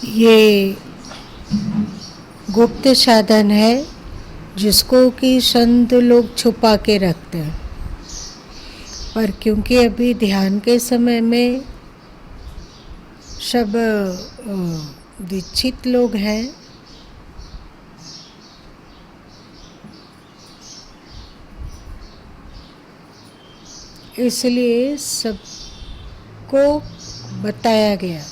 ये गुप्त साधन है जिसको कि संत लोग छुपा के रखते हैं, पर क्योंकि अभी ध्यान के समय में सब दीक्षित लोग हैं, इसलिए सबको बताया गया।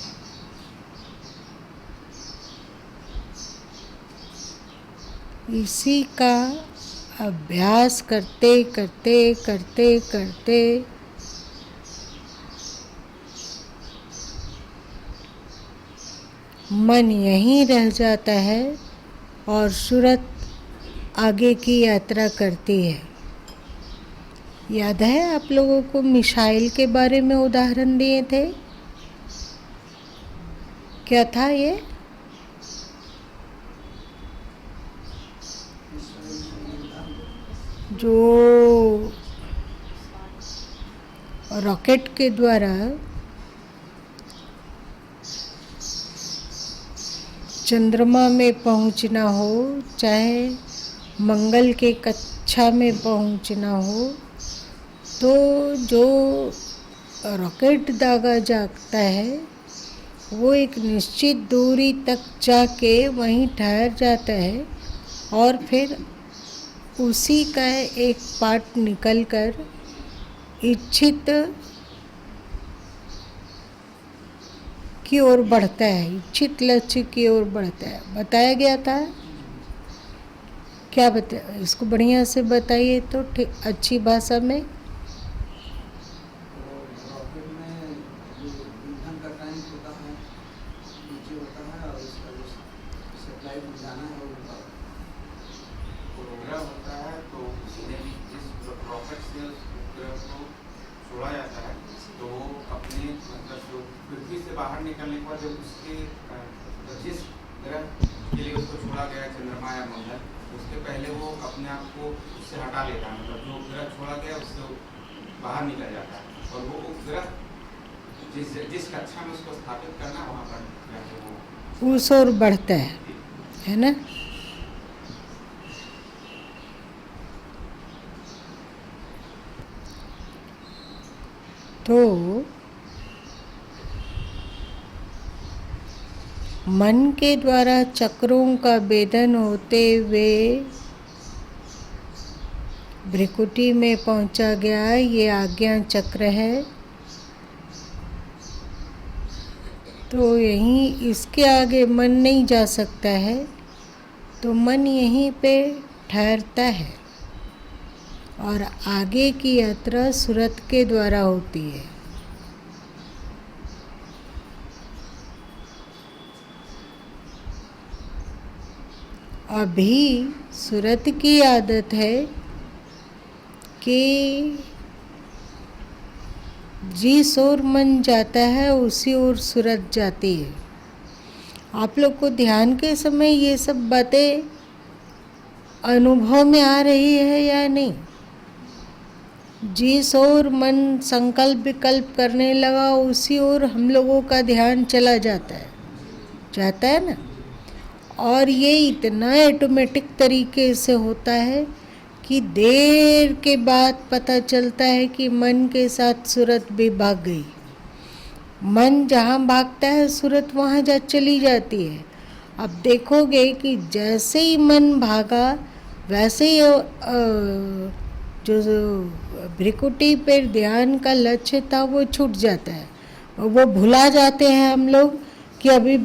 इसी का अभ्यास करते करते करते करते मन यहीं रह जाता है और सूरत आगे की यात्रा करती है। याद है आप लोगों को मिसाइल के बारे में उदाहरण दिए थे? क्या था ये? जो रॉकेट के द्वारा चंद्रमा में पहुंचना हो, चाहे मंगल के कक्षा में पहुंचना हो, तो जो रॉकेट दागा जाता है वो एक निश्चित दूरी तक जाके वहीं ठहर जाता है और फिर उसी का एक पार्ट निकलकर इच्छित की ओर बढ़ता है, इच्छित लक्ष्य की ओर बढ़ता है। बताया गया था। क्या बताया? इसको बढ़िया से बताइए तो ठीक, अच्छी भाषा में। रॉकेट में जो ईंधन का टैंक होता है नीचे होता है और इसका जो सप्लाई में जाना है वो उपग्रह होता है, तो सीधे भी जिस रॉकेट से उस उपग्रह को छोड़ा जाता है तो वो अपने मतलब जो पृथ्वी से बाहर निकलने के बाद जब उसके जिस ग्रह के लिए उसको छोड़ा गया है, चंद्रमा या मंगल, उसके पहले वो अपने आप को उससे हटा लेता है। मतलब जो ग्रह छोड़ा गया उससे बाहर निकल जाता है और वो उपग्रह जिस कक्षा में उसको स्थापित करना है वहाँ पर वो उस ओर बढ़ता है ना? तो मन के द्वारा चक्रों का भेदन होते हुए भ्रिकुटी में पहुंचा गया। ये आज्ञा चक्र है। तो यहीं इसके आगे मन नहीं जा सकता है, तो मन यहीं पे ठहरता है और आगे की यात्रा सूरत के द्वारा होती है। अभी सूरत की आदत है कि जिस ओर मन जाता है उसी ओर सूरत जाती है। आप लोग को ध्यान के समय ये सब बातें अनुभव में आ रही है या नहीं? जिस ओर मन संकल्प विकल्प करने लगा उसी ओर हम लोगों का ध्यान चला जाता है ना? और ये इतना ऑटोमेटिक तरीके से होता है कि देर के बाद पता चलता है कि मन के साथ सूरत भी भाग गई। मन जहाँ भागता है सूरत वहाँ जा चली जाती है। अब देखोगे कि जैसे ही मन भागा वैसे ही जो भ्रिकुटी पर ध्यान का लक्ष्य था वो छूट जाता है। वो भुला जाते हैं हम लोग कि अभी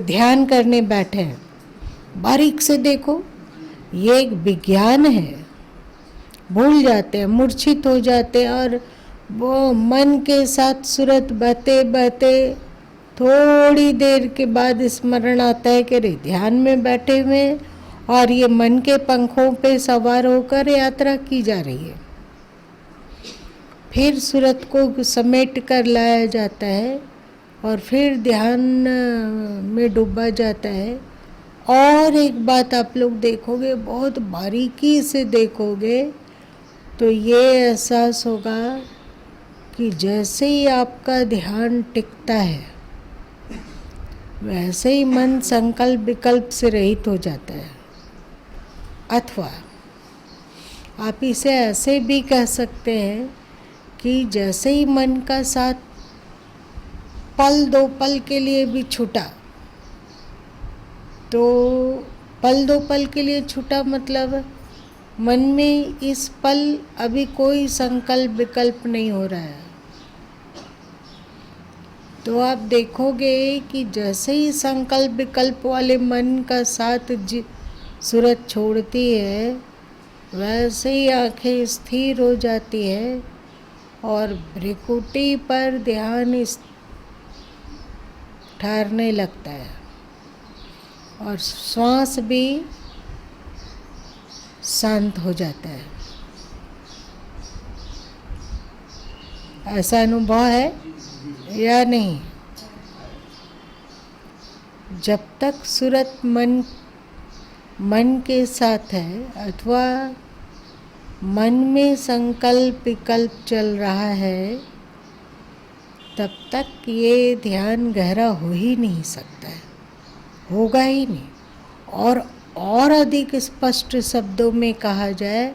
ध्यान करने बैठे हैं। बारीक से देखो, ये एक विज्ञान है। भूल जाते हैं, मूर्छित हो जाते हैं और वो मन के साथ सूरत बहते बहते थोड़ी देर के बाद स्मरण आता है कि अरे ध्यान में बैठे हुए और ये मन के पंखों पे सवार होकर यात्रा की जा रही है। फिर सूरत को समेट कर लाया जाता है और फिर ध्यान में डूबा जाता है। और एक बात आप लोग देखोगे, बहुत बारीकी से देखोगे तो ये एहसास होगा कि जैसे ही आपका ध्यान टिकता है वैसे ही मन संकल्प विकल्प से रहित हो जाता है। अथवा आप इसे ऐसे भी कह सकते हैं कि जैसे ही मन का साथ पल दो पल के लिए भी छूटा, तो पल दो पल के लिए छूटा मतलब मन में इस पल अभी कोई संकल्प विकल्प नहीं हो रहा है। तो आप देखोगे कि जैसे ही संकल्प विकल्प वाले मन का साथ सूरत छोड़ती है, वैसे ही आंखें स्थिर हो जाती है और भ्रिकुटी पर ध्यान ठहरने लगता है और श्वास भी शांत हो जाता है। ऐसा अनुभव है या नहीं? जब तक सूरत मन के साथ है अथवा मन में संकल्प विकल्प चल रहा है, तब तक ये ध्यान गहरा हो ही नहीं सकता है, होगा ही नहीं। और अधिक स्पष्ट शब्दों में कहा जाए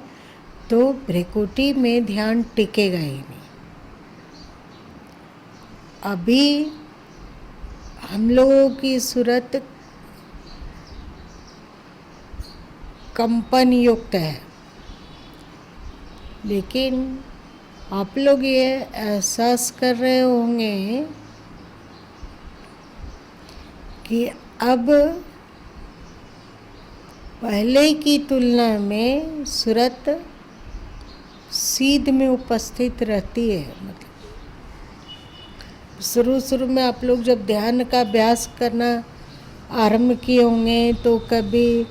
तो भ्रिकुटी में ध्यान टिकेगा ही नहीं। अभी हम लोगों की सूरत कंपन युक्त है, लेकिन आप लोग ये एहसास कर रहे होंगे कि अब पहले की तुलना में सूरत सीध में उपस्थित रहती है। मतलब शुरू में आप लोग जब ध्यान का अभ्यास करना आरंभ किए होंगे तो कभी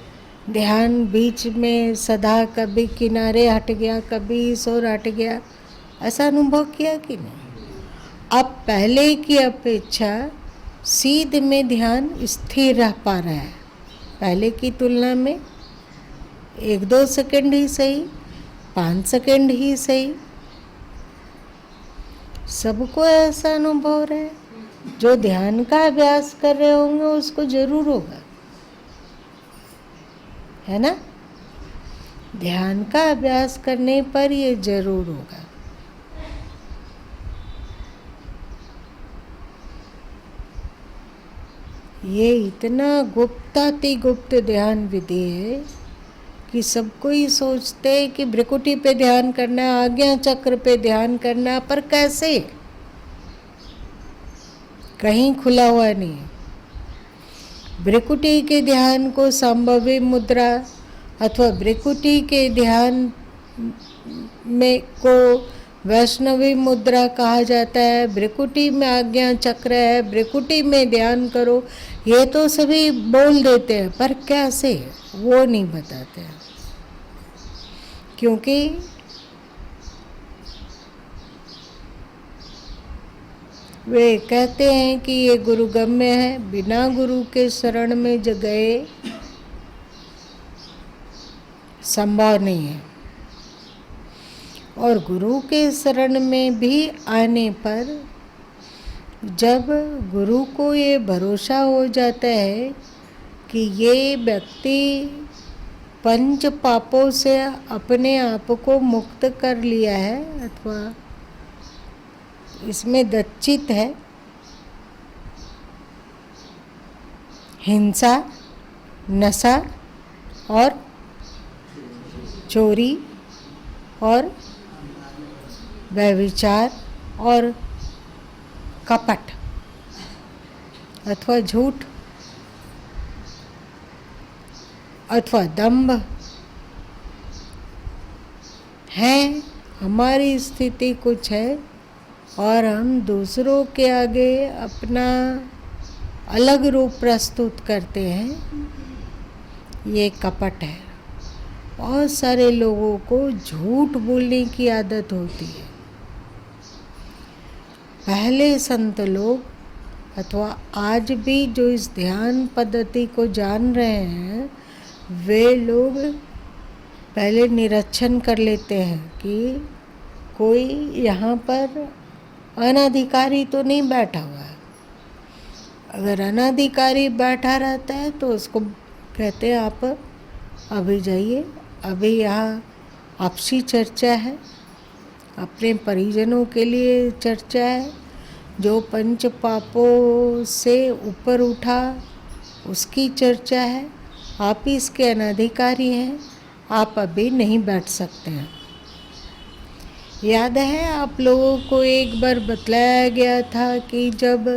ध्यान बीच में सदा, कभी किनारे हट गया, कभी इस ओर हट गया, ऐसा अनुभव किया कि नहीं? अब पहले की अपेक्षा सीध में ध्यान स्थिर रह पा रहा है। पहले की तुलना में 1-2 सेकंड ही सही, 5 सेकंड ही सही, सबको ऐसा अनुभव हो रहा है। जो ध्यान का अभ्यास कर रहे होंगे उसको जरूर होगा, है ना? ध्यान का अभ्यास करने पर ये जरूर होगा। ये इतना गुप्ताति गुप्त ध्यान विधि है कि सब कोई सोचते हैं कि भ्रिकुटी पे ध्यान करना, आज्ञा चक्र पे ध्यान करना, पर कैसे? कहीं खुला हुआ नहीं है। भ्रिकुटी के ध्यान को संभवी मुद्रा अथवा भ्रिकुटी के ध्यान में को वैष्णवी मुद्रा कहा जाता है। भ्रिकुटी में आज्ञा चक्र है, भ्रिकुटी में ध्यान करो, ये तो सभी बोल देते हैं, पर कैसे वो नहीं बताते हैं। क्योंकि वे कहते हैं कि ये गुरुगम्य है, बिना गुरु के शरण में जो गए संभव नहीं है। और गुरु के शरण में भी आने पर जब गुरु को ये भरोसा हो जाता है कि ये व्यक्ति पंच पापों से अपने आप को मुक्त कर लिया है अथवा इसमें दच्चित है, हिंसा, नशा और चोरी और व्यभिचार और कपट अथवा झूठ अथवा दंभ है, हमारी स्थिति कुछ है और हम दूसरों के आगे अपना अलग रूप प्रस्तुत करते हैं, ये कपट है। बहुत सारे लोगों को झूठ बोलने की आदत होती है। पहले संत लोग अथवा आज भी जो इस ध्यान पद्धति को जान रहे हैं, वे लोग पहले निरीक्षण कर लेते हैं कि कोई यहाँ पर अनधिकारी तो नहीं बैठा हुआ है। अगर अनाधिकारी बैठा रहता है तो उसको कहते हैं आप अभी जाइए, अभी यहाँ आपसी चर्चा है, अपने परिजनों के लिए चर्चा है। जो पंच पापों से ऊपर उठा उसकी चर्चा है, आप इसके अनाधिकारी हैं, आप अभी नहीं बैठ सकते हैं। याद है आप लोगों को एक बार बतलाया गया था कि जब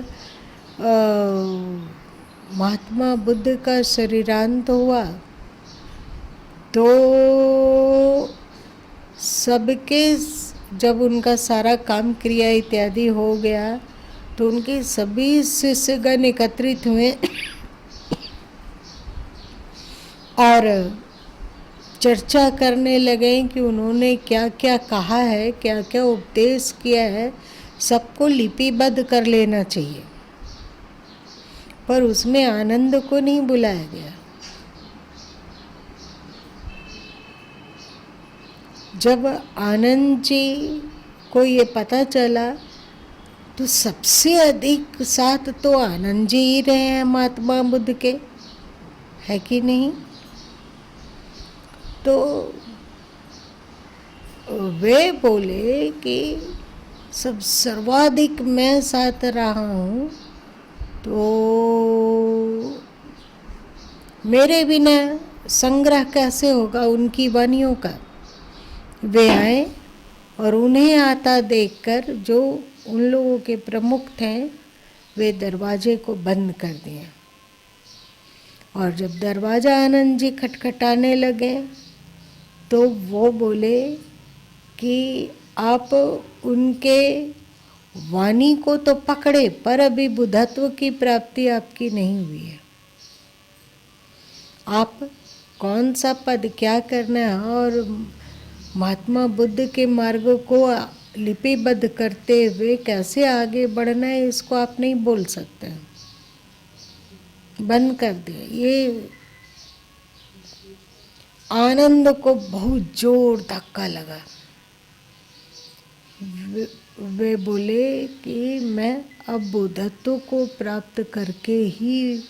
महात्मा बुद्ध का शरीरांत हुआ तो सबके, जब उनका सारा काम क्रिया इत्यादि हो गया तो उनके सभी शिष्यगण एकत्रित हुए और चर्चा करने लगे कि उन्होंने क्या क्या कहा है, क्या क्या उपदेश किया है, सबको लिपिबद्ध कर लेना चाहिए। पर उसमें आनंद को नहीं बुलाया गया। जब आनंद जी को ये पता चला तो सबसे अधिक साथ तो आनंद जी ही रहे हैं महात्मा बुद्ध के, है कि नहीं? तो वे बोले कि सब सर्वाधिक मैं साथ रहा हूँ, तो मेरे बिना संग्रह कैसे होगा उनकी वानियों का। वे आए और उन्हें आता देखकर जो उन लोगों के प्रमुख थे वे दरवाजे को बंद कर दिए। और जब दरवाज़ा आनंद जी खटखटाने लगे तो वो बोले कि आप उनके वाणी को तो पकड़े पर अभी बुद्धत्व की प्राप्ति आपकी नहीं हुई है। आप कौन सा पद क्या करना है और महात्मा बुद्ध के मार्ग को लिपिबद्ध करते हुए कैसे आगे बढ़ना है, इसको आप नहीं बोल सकते। बंद कर दिया। ये आनंद को बहुत जोर धक्का लगा। वे बोले कि मैं अब बुद्धत्व को प्राप्त करके ही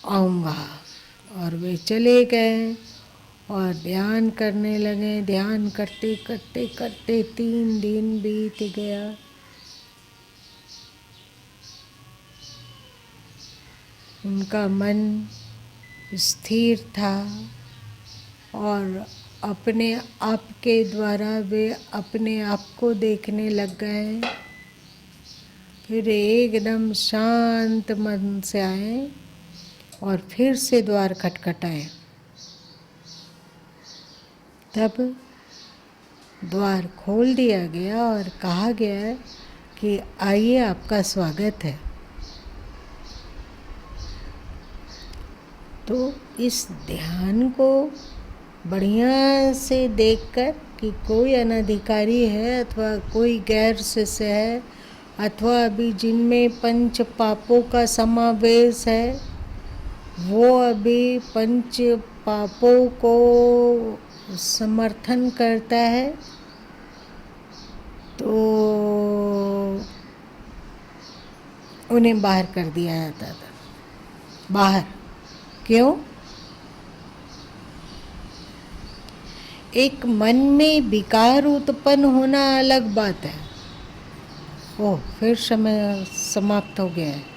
आऊँगा। और वे चले गए और ध्यान करने लगे। ध्यान करते करते करते 3 दिन बीत गया। उनका मन स्थिर था और अपने आप के द्वारा वे अपने आप को देखने लग गए। फिर एकदम शांत मन से आए और फिर से द्वार खटखटाए। तब द्वार खोल दिया गया और कहा गया कि आइए, आपका स्वागत है। तो इस ध्यान को बढ़िया से देखकर कि कोई अनधिकारी है अथवा कोई गैर शिष्य है अथवा अभी जिनमें पंच पापों का समावेश है, वो अभी पंच पापों को समर्थन करता है, तो उन्हें बाहर कर दिया जाता था। बाहर क्यों? एक मन में विकार उत्पन्न होना अलग बात है। ओह, फिर समय समाप्त हो गया है।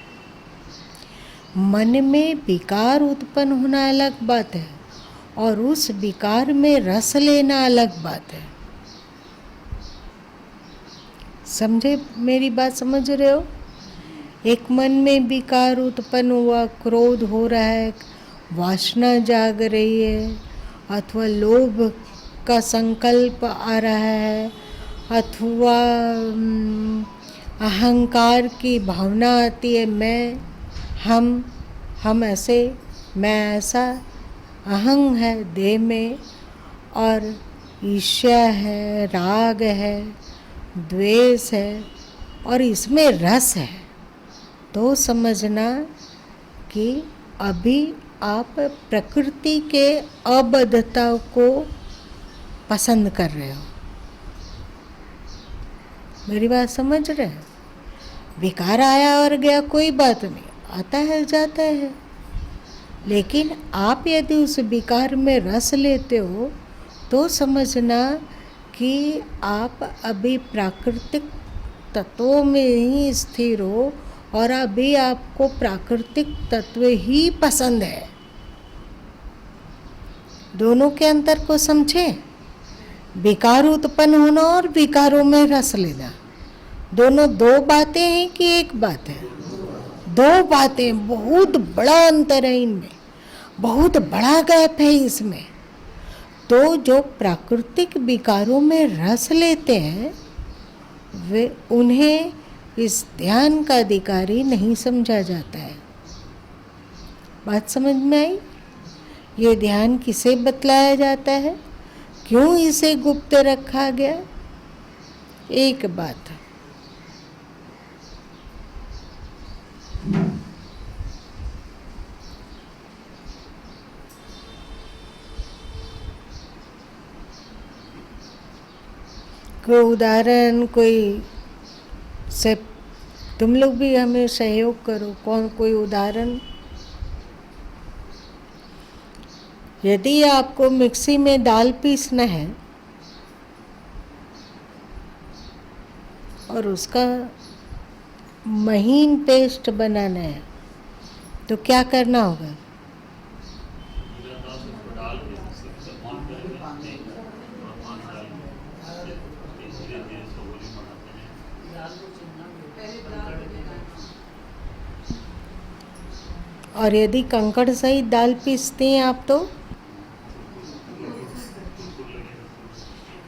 मन में विकार उत्पन्न होना अलग बात है और उस विकार में रस लेना अलग बात है। समझे? मेरी बात समझ रहे हो? एक मन में विकार उत्पन्न हुआ, क्रोध हो रहा है, वासना जाग रही है, अथवा लोभ का संकल्प आ रहा है, अथवा अहंकार की भावना आती है, मैं, हम ऐसे, मैं ऐसा, अहंग है देह में, और ईर्ष्या है, राग है, द्वेष है और इसमें रस है, तो समझना कि अभी आप प्रकृति के अबद्धता को पसंद कर रहे हो। मेरी बात समझ रहे हो? विकार आया और गया कोई बात नहीं, आता है जाता है। लेकिन आप यदि उस विकार में रस लेते हो तो समझना कि आप अभी प्राकृतिक तत्वों में ही स्थिर हो और अभी आपको प्राकृतिक तत्व ही पसंद है। दोनों के अंतर को समझें। विकार उत्पन्न होना और विकारों में रस लेना, दोनों दो बातें हैं कि एक बात है? दो बातें। बहुत बड़ा अंतर है इनमें, बहुत बड़ा गैप है इसमें। तो जो प्राकृतिक विकारों में रस लेते हैं वे, उन्हें इस ध्यान का अधिकारी नहीं समझा जाता है। बात समझ में आई? ये ध्यान किसे बतलाया जाता है, क्यों इसे गुप्त रखा गया? एक बात, कोई उदाहरण, कोई से तुम लोग भी हमें सहयोग करो। कौन कोई उदाहरण? यदि आपको मिक्सी में दाल पीसना है और उसका महीन पेस्ट बनाना है तो क्या करना होगा? और यदि कंकड़ सहित दाल पीसते हैं आप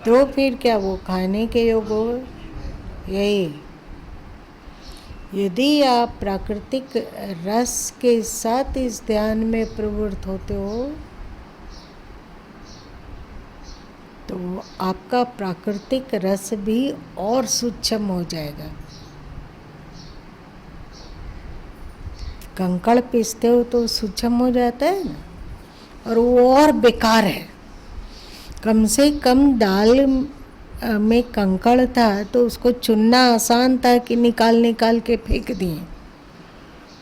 तो फिर क्या वो खाने के योग हो? यही, यदि आप प्राकृतिक रस के साथ इस ध्यान में प्रवृत्त होते हो तो आपका प्राकृतिक रस भी और सूक्ष्म हो जाएगा। कंकड़ पीसते हो तो सूक्ष्म हो जाता है ना, और वो और बेकार है। कम से कम दाल में कंकड़ था तो उसको चुनना आसान था कि निकाल के फेंक दिए।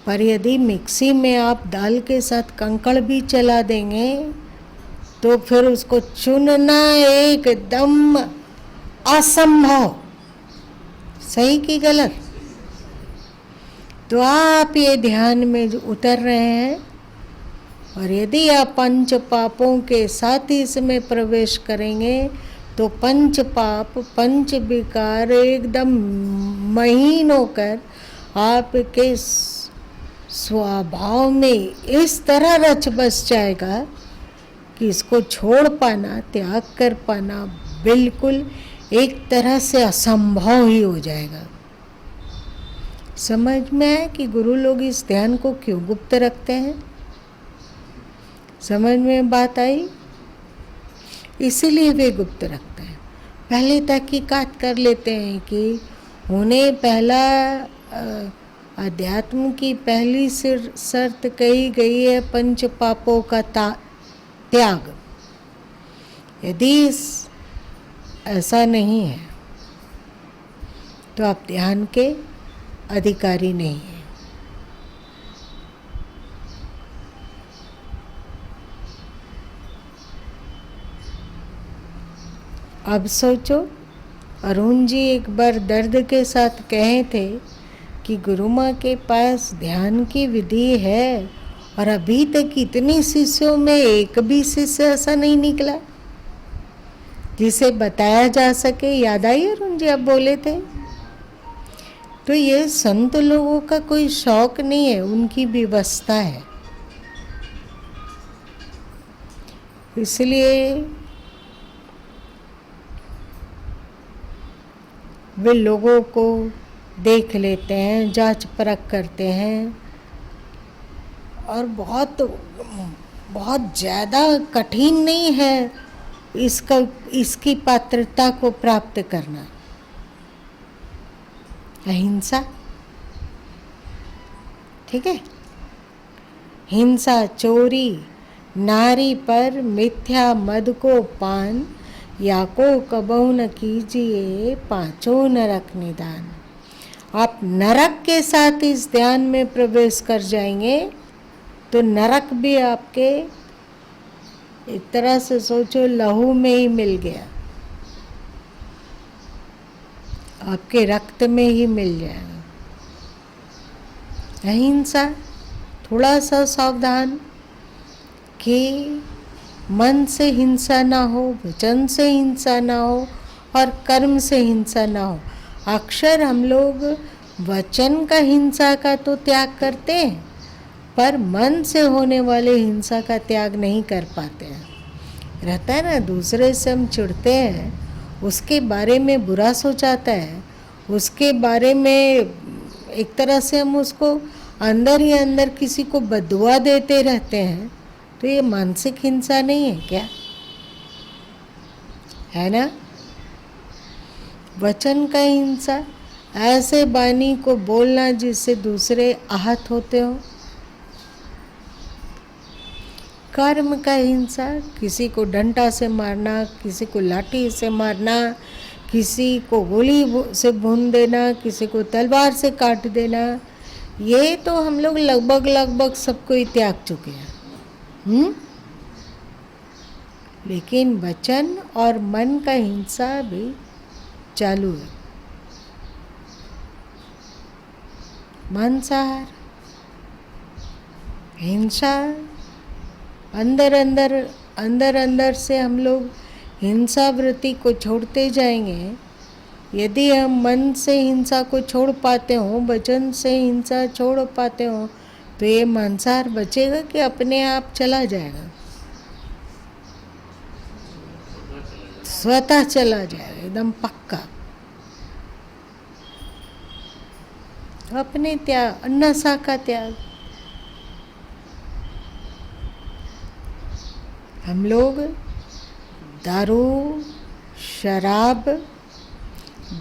पर यदि मिक्सी में आप दाल के साथ कंकड़ भी चला देंगे तो फिर उसको चुनना एकदम असंभव। सही कि गलत? तो आप ये ध्यान में जो उतर रहे हैं, और यदि आप पंच पापों के साथ इसमें प्रवेश करेंगे तो पंच पाप, पंच विकार एकदम महीन होकर आपके स्वभाव में इस तरह रच बस जाएगा कि इसको छोड़ पाना, त्याग कर पाना बिल्कुल एक तरह से असंभव ही हो जाएगा। समझ में आए कि गुरु लोग इस ध्यान को क्यों गुप्त रखते हैं? समझ में बात आई? इसीलिए वे गुप्त रखते हैं। पहले तहकीकात कर लेते हैं कि उन्हें पहला अध्यात्म की पहली शर्त कही गई है पंच पापों का त्याग। यदि ऐसा नहीं है तो आप ध्यान के अधिकारी नहीं है। अब सोचो, अरुण जी एक बार दर्द के साथ कहे थे कि गुरु माँ के पास ध्यान की विधि है और अभी तक इतने शिष्यों में एक भी शिष्य ऐसा नहीं निकला जिसे बताया जा सके। याद आई अरुण जी आप बोले थे? तो ये संत लोगों का कोई शौक नहीं है, उनकी व्यवस्था है। इसलिए वे लोगों को देख लेते हैं, जांच परख करते हैं, और बहुत ज़्यादा कठिन नहीं है इसकी पात्रता को प्राप्त करना। अहिंसा, ठीक है? हिंसा, चोरी, नारी पर मिथ्या मद को पान, या को कबहु न कीजिए पांचों नरक निदान। आप नरक के साथ इस ध्यान में प्रवेश कर जाएंगे तो नरक भी आपके एक तरह से सोचो लहू में ही मिल गया, आपके रक्त में ही मिल जाएगा। अहिंसा, थोड़ा सा सावधान कि मन से हिंसा ना हो, वचन से हिंसा ना हो और कर्म से हिंसा ना हो। अक्सर हम लोग वचन का हिंसा का तो त्याग करते हैं पर मन से होने वाले हिंसा का त्याग नहीं कर पाते हैं। रहता है ना, दूसरे से हम चिढ़ते हैं, उसके बारे में बुरा सोचाता है, उसके बारे में एक तरह से हम उसको अंदर ही अंदर किसी को बदुआ देते रहते हैं, तो ये मानसिक हिंसा नहीं है क्या? है ना? वचन का हिंसा, ऐसे वाणी को बोलना जिससे दूसरे आहत होते हो। कर्म का हिंसा, किसी को डंडा से मारना, किसी को लाठी से मारना, किसी को गोली से भून देना, किसी को तलवार से काट देना, ये तो हम लोग लगभग सबको ही त्याग चुके हैं। लेकिन वचन और मन का हिंसा भी चालू है। मांसाहार, हिंसा, अंदर से हम लोग हिंसा वृत्ति को छोड़ते जाएंगे। यदि हम मन से हिंसा को छोड़ पाते हो, वचन से हिंसा छोड़ पाते हो, तो ये मांसाहार बचेगा कि अपने आप चला जाएगा? स्वतः चला जाएगा, एकदम पक्का। अपने त्याग, नशा का त्याग। हम लोग दारू, शराब,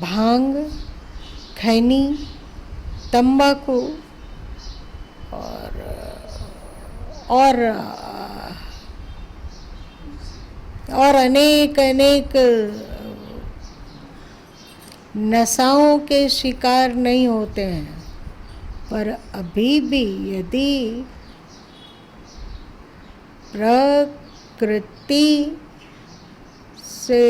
भांग, खैनी, तंबाकू और अनेक नशाओं के शिकार नहीं होते हैं, पर अभी भी यदि प्रकृति से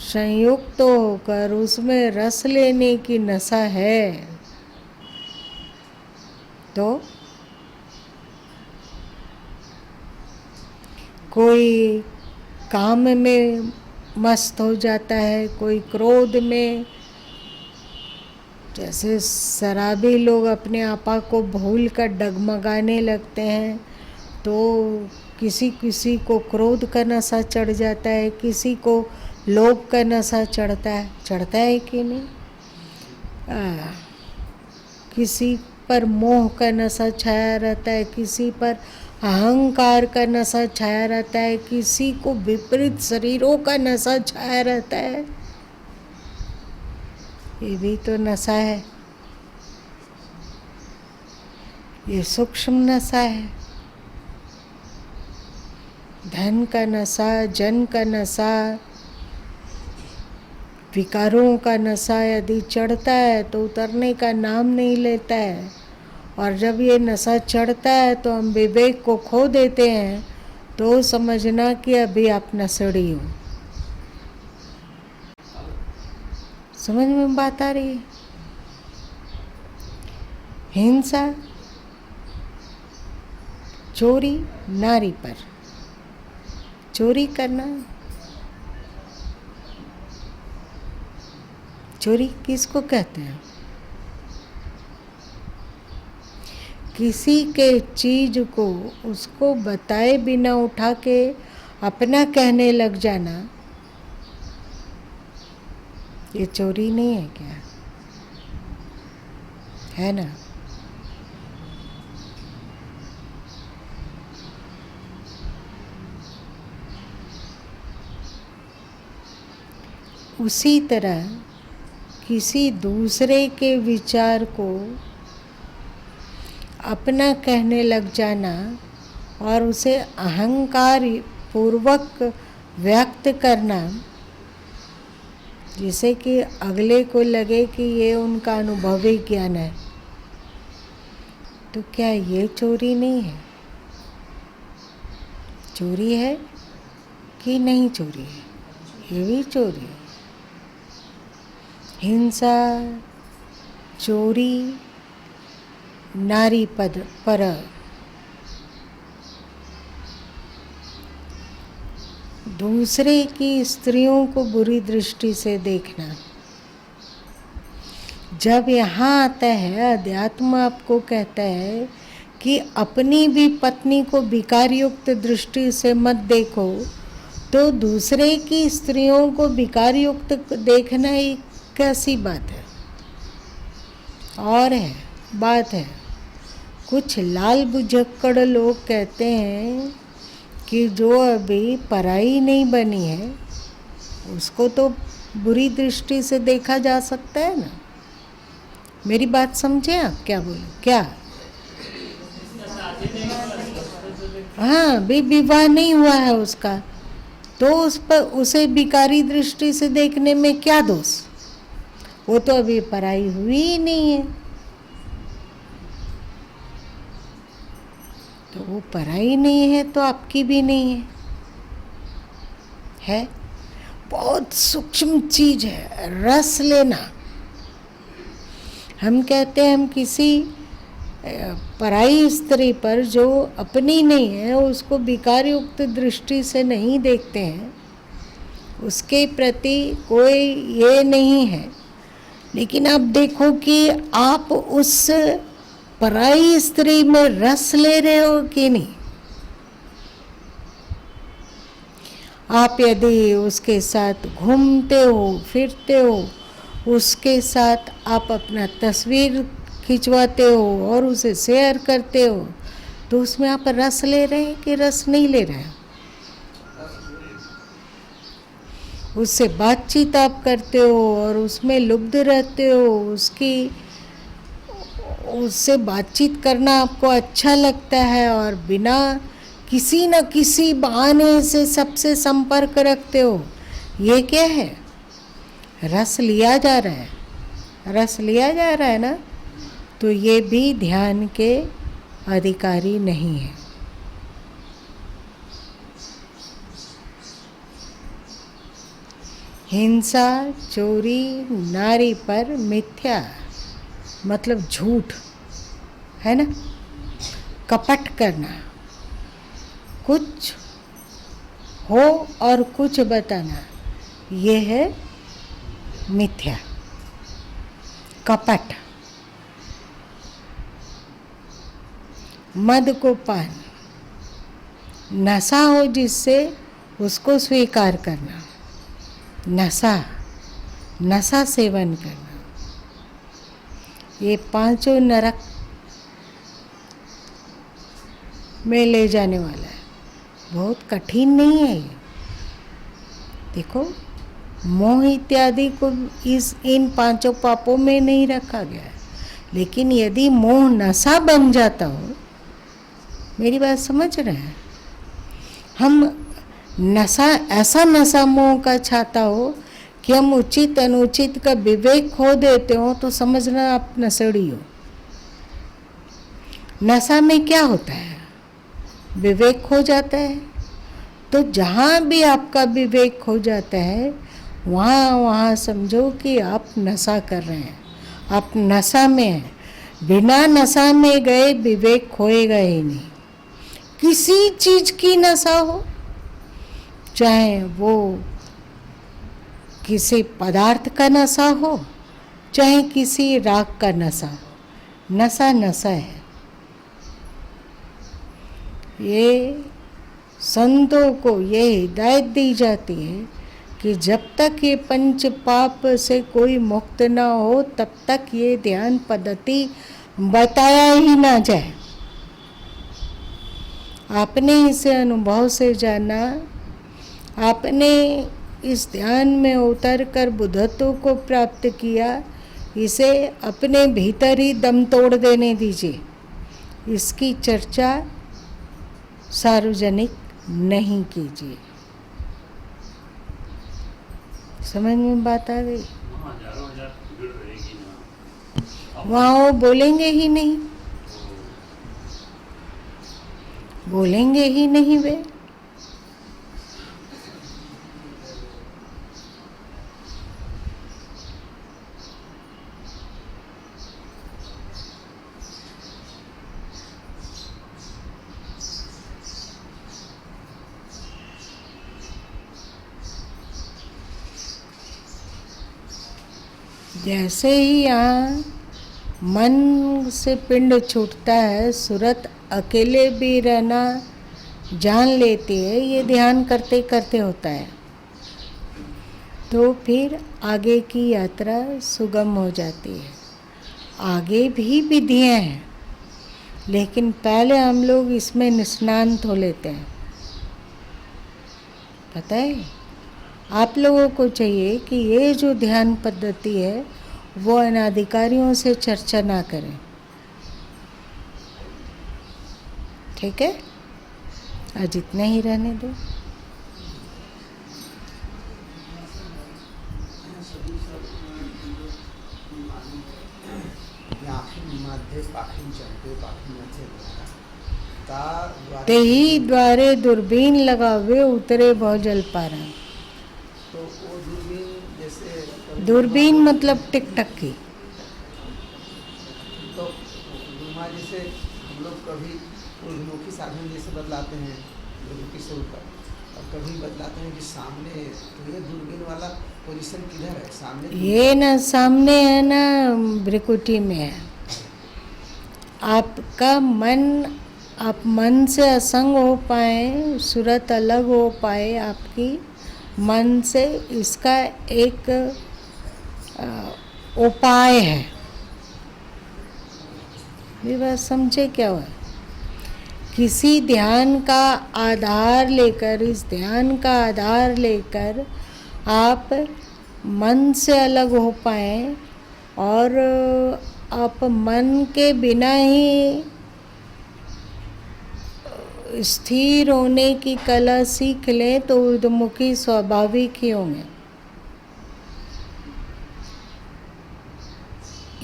संयुक्त होकर उसमें रस लेने की नशा है, तो कोई काम में मस्त हो जाता है, कोई क्रोध में, जैसे शराबी लोग अपने आपा को भूल कर डगमगाने लगते हैं, तो किसी को क्रोध का नशा चढ़ जाता है, किसी को लोभ का नशा चढ़ता है कि नहीं? किसी पर मोह का नशा छाया रहता है, किसी पर अहंकार का नशा छाया रहता है, किसी को विपरीत शरीरों का नशा छाया रहता है। ये भी तो नशा है, ये सूक्ष्म नशा है। धन का नशा, जन का नशा, विकारों का नशा यदि चढ़ता है तो उतरने का नाम नहीं लेता है, और जब ये नशा चढ़ता है तो हम विवेक को खो देते हैं, तो समझना कि अभी आप नशेड़ी हो। समझ में बात आ रही है? हिंसा, चोरी, नारी पर चोरी करना। चोरी किसको कहते हैं? किसी के चीज को उसको बताए बिना उठा के अपना कहने लग जाना, ये चोरी नहीं है क्या? है ना? उसी तरह किसी दूसरे के विचार को अपना कहने लग जाना और उसे अहंकार पूर्वक व्यक्त करना, जिससे कि अगले को लगे कि ये उनका अनुभवी ज्ञान है। तो क्या ये चोरी नहीं है? चोरी है कि नहीं चोरी है? ये भी चोरी है। हिंसा, चोरी, नारी पद पर दूसरे की स्त्रियों को बुरी दृष्टि से देखना। जब यहाँ आता है, अध्यात्म आपको कहता है कि अपनी भी पत्नी को विकारयुक्त दृष्टि से मत देखो, तो दूसरे की स्त्रियों को विकारयुक्त देखना ही कैसी बात है? और है बात है, कुछ लाल बुझक्कड़ लोग कहते हैं कि जो अभी पराई नहीं बनी है उसको तो बुरी दृष्टि से देखा जा सकता है ना। मेरी बात समझे आप? क्या बोलो? क्या? हाँ, भी विवाह नहीं हुआ है उसका, तो उस पर उसे बिकारी दृष्टि से देखने में क्या दोष? वो तो अभी पराई हुई ही नहीं है। तो वो पराई नहीं है तो आपकी भी नहीं है। बहुत सूक्ष्म चीज है रस लेना। हम कहते हैं हम किसी पराई स्त्री पर जो अपनी नहीं है उसको विकारयुक्त दृष्टि से नहीं देखते हैं, उसके प्रति कोई ये नहीं है। लेकिन अब देखो कि आप उस पराई स्त्री में रस ले रहे हो कि नहीं। आप यदि उसके साथ घूमते हो, फिरते हो, उसके साथ आप अपना तस्वीर खिंचवाते हो और उसे शेयर करते हो, तो उसमें आप रस ले रहे हैं कि रस नहीं ले रहे हैं? उससे बातचीत आप करते हो और उसमें लुब्ध रहते हो, उससे बातचीत करना आपको अच्छा लगता है और बिना किसी न किसी बहाने से सबसे संपर्क रखते हो। ये क्या है? रस लिया जा रहा है, रस लिया जा रहा है ना। तो ये भी ध्यान के अधिकारी नहीं है। हिंसा, चोरी, नारी पर मिथ्या मतलब झूठ है ना, कपट करना, कुछ हो और कुछ बताना, ये है मिथ्या, कपट। मद को पान, नशा हो जिससे उसको स्वीकार करना, नशा सेवन करना, ये पांचों नरक में ले जाने वाला है। बहुत कठिन नहीं है ये। देखो, मोह इत्यादि को इन पांचों पापों में नहीं रखा गया है। लेकिन यदि मोह नशा बन जाता हो, मेरी बात समझ रहे हैं? हम नशा, ऐसा नशा मोह का छाता हो कि हम उचित अनुचित का विवेक खो देते हो, तो समझना आप नशेड़ी हो। नशा में क्या होता है? विवेक खो जाता है। तो जहाँ भी आपका विवेक खो जाता है, वहाँ समझो कि आप नशा कर रहे हैं, आप नशा में हैं। बिना नशा में गए विवेक खोएगा ही नहीं। किसी चीज की नशा हो, चाहे वो किसी पदार्थ का नशा हो, चाहे किसी राग का नशा हो, नशा नशा है। ये संतों को ये हिदायत दी जाती है कि जब तक ये पंच पाप से कोई मुक्त ना हो, तब तक ये ध्यान पद्धति बताया ही ना जाए। आपने इसे अनुभव से जाना, आपने इस ध्यान में उतर कर बुद्धत्व को प्राप्त किया, इसे अपने भीतर ही दम तोड़ देने दीजिए। इसकी चर्चा सार्वजनिक नहीं कीजिए। समझ में बात आ गई? वहाँ हजारों हजार भीड़ रहेगी ना। वहाँ वो बोलेंगे ही नहीं, बोलेंगे ही नहीं वे। जैसे ही यहाँ मन से पिंड छूटता है, सूरत अकेले भी रहना जान लेती है, ये ध्यान करते करते होता है। तो फिर आगे की यात्रा सुगम हो जाती है। आगे भी विधियाँ हैं, लेकिन पहले हम लोग इसमें निष्णात हो लेते हैं। पता है, आप लोगों को चाहिए कि ये जो ध्यान पद्धति है वो अनाधिकारियों से चर्चा ना करें, ठीक है? आज इतना ही रहने दो। ते ही द्वारे दूरबीन लगावे उतरे बहु जल पारा। तो वो दूरबीन जैसे दूरबीन मतलब टिकटक की। तो गुरुमा जैसे हम लोग कभी ऊर्ध्वमुखी साधन जैसे बदलाते हैं ऊर्ध्वमुखी से ऊपर, और कभी बदलाते हैं कि सामने, तो ये दूरबीन वाला पोजीशन किधर है? सामने ये ना सामने है ना भ्रिकुटी में है। आपका मन, आप मन से असंग हो पाए, सूरत अलग हो पाए आपकी मन से, इसका एक उपाय है। ये बात समझे क्या हुआ? किसी ध्यान का आधार लेकर, इस ध्यान का आधार लेकर आप मन से अलग हो पाए और आप मन के बिना ही स्थिर होने की कला सीख लें तो ऊर्ध्वमुखी स्वाभाविक ही होंगे।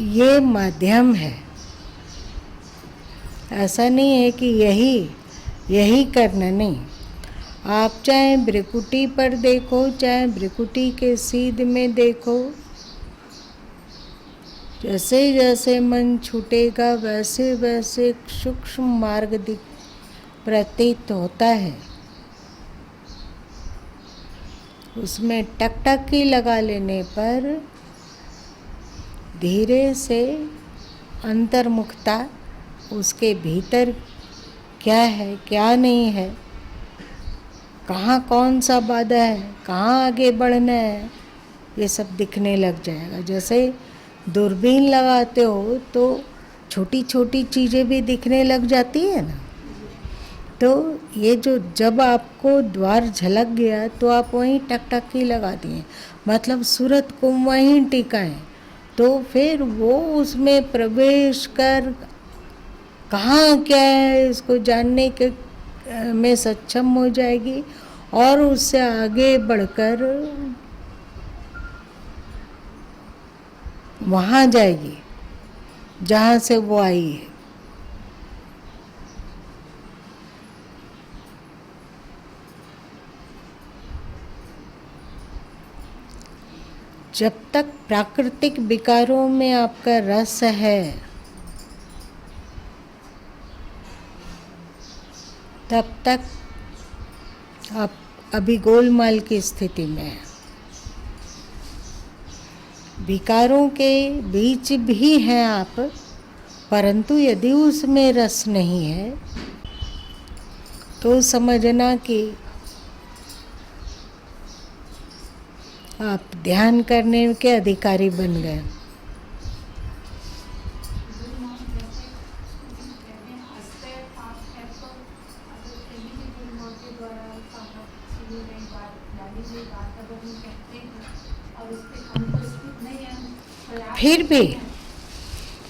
ये माध्यम है, ऐसा नहीं है कि यही करना, नहीं। आप चाहे भ्रिकुटी पर देखो, चाहे भ्रिकुटी के सीध में देखो, जैसे जैसे मन छूटेगा वैसे वैसे सूक्ष्म मार्ग प्रतीत होता है। उसमें टकटकी लगा लेने पर धीरे से अंतर्मुखता, उसके भीतर क्या है क्या नहीं है, कहाँ कौन सा बाधा है, कहाँ आगे बढ़ना है, ये सब दिखने लग जाएगा। जैसे दूरबीन लगाते हो तो छोटी छोटी चीज़ें भी दिखने लग जाती है ना। तो ये जो जब आपको द्वार झलक गया तो आप वहीं टकटकी लगा दिए, मतलब सूरत को वहीं टिकाएं, तो फिर वो उसमें प्रवेश कर कहाँ क्या है इसको जानने के में सक्षम हो जाएगी और उससे आगे बढ़कर वहाँ जाएगी जहाँ से वो आई है। जब तक प्राकृतिक विकारों में आपका रस है तब तक आप अभी गोलमाल की स्थिति में हैं। विकारों के बीच भी हैं आप, परंतु यदि उसमें रस नहीं है तो समझना कि आप ध्यान करने के अधिकारी बन गए। फिर भी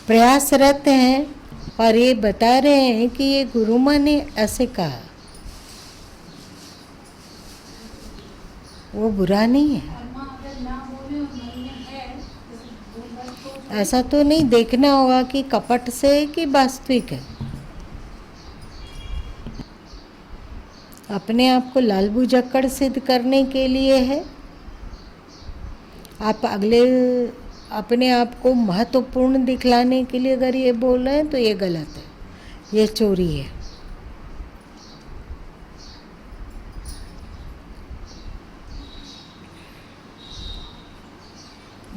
प्रयासरत हैं और ये बता रहे हैं कि ये गुरु माँ ने ऐसे कहा, वो बुरा नहीं है। अगर ना ऐसा तो नहीं देखना होगा कि कपट से है कि वास्तविक है। अपने आप को लाल बुझक्कड़ सिद्ध करने के लिए है। आप अपने आप को महत्वपूर्ण दिखलाने के लिए अगर ये बोल रहे हैं तो ये गलत है, ये चोरी है।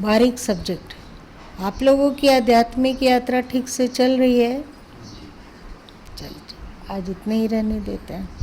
बारीक सब्जेक्ट। आप लोगों की आध्यात्मिक यात्रा ठीक से चल रही है? चल आज इतने ही रहने देते हैं।